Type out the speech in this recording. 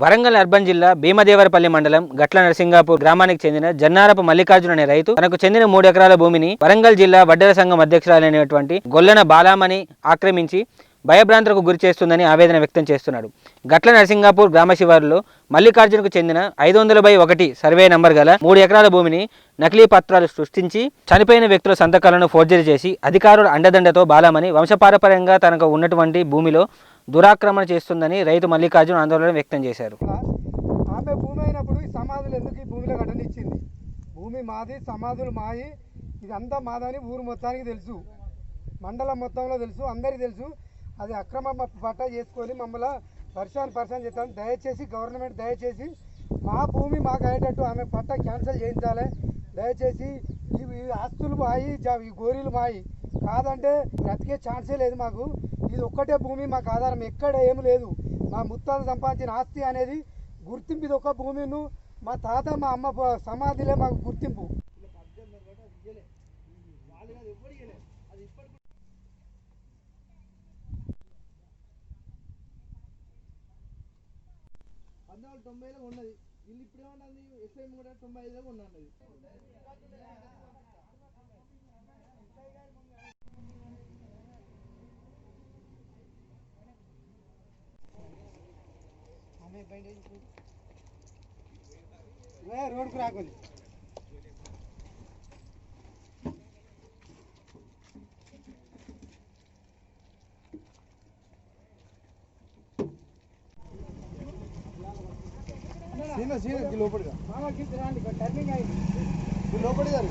Warangal urban జిల్లా భీమదేవరపల్లి మండలం గట్ల నరసింగాపూర్ గ్రామానికి చెందిన జన్నారపు మల్లికార్జున అనే రైతు తనకు చెందిన 3 ఎకరాల భూమిని వరంగల్ జిల్లా వడ్డెర సంఘం అధ్యక్షురాలైనటువంటి గొల్లన బాలామణి ఆక్రమించి భయభ్రాంతులకు గురి చేస్తుందని ఆవేదన వ్యక్తం చేస్తున్నాడు. గట్ల నరసింగాపూర్ గ్రామ శివారులో మల్లికార్జునకు చెందిన 500/1 సర్వే నంబర్ గల 3 ఎకరాల భూమిని నకిలీ పత్రాలు సృష్టించి చనిపోయిన వ్యక్తుల సంతకాలను ఫోర్జరీ చేసి అధికారుల అండదండతో బాలామణి వంశపారపర్యంగా తనకు ఉన్నటువంటి భూమిలో దురాక్రమణ చేస్తుందని రైతు మల్లికార్జున ఆందోళన వ్యక్తం చేశారు. ఆమె భూమి అయినప్పుడు ఈ సమాధులు ఎందుకు ఈ భూమిలో ఘటనిచ్చింది? భూమి మాది, సమాధులు మాయి, ఇదంతా మాదని ఊరు మొత్తానికి తెలుసు, మండలం మొత్తంలో తెలుసు, అందరికీ తెలుసు. అది అక్రమ పట్టా చేసుకొని మమ్మల్ని పరిశాన్ చేస్తాను. దయచేసి గవర్నమెంట్ దయచేసి మా భూమి మాకు అయ్యేటట్టు ఆమె పట్టా క్యాన్సిల్ చేయించాలి. దయచేసి ఈ ఆస్తులు మాయి, ఈ గోరీలు మాయి, కాదంటే బ్రతికే ఛాన్సే లేదు మాకు. ఇది ఒక్కటే భూమి మాకు ఆధారం, ఎక్కడ ఏమి లేదు. మా ముత్తాలు సంపాదించిన ఆస్తి అనేది గుర్తింపు ఇది ఒక్క భూమిను, మా తాత మా అమ్మ సమాధిలే మాకు గుర్తింపు. ఉన్నది వీళ్ళు ఇప్పుడు ఏమన్నది ఎస్ఐ కూడా 95 ఉన్నది. రోడ్కు రాకొని లోపలిగా టర్నింగ్ అయింది లోపలి గారు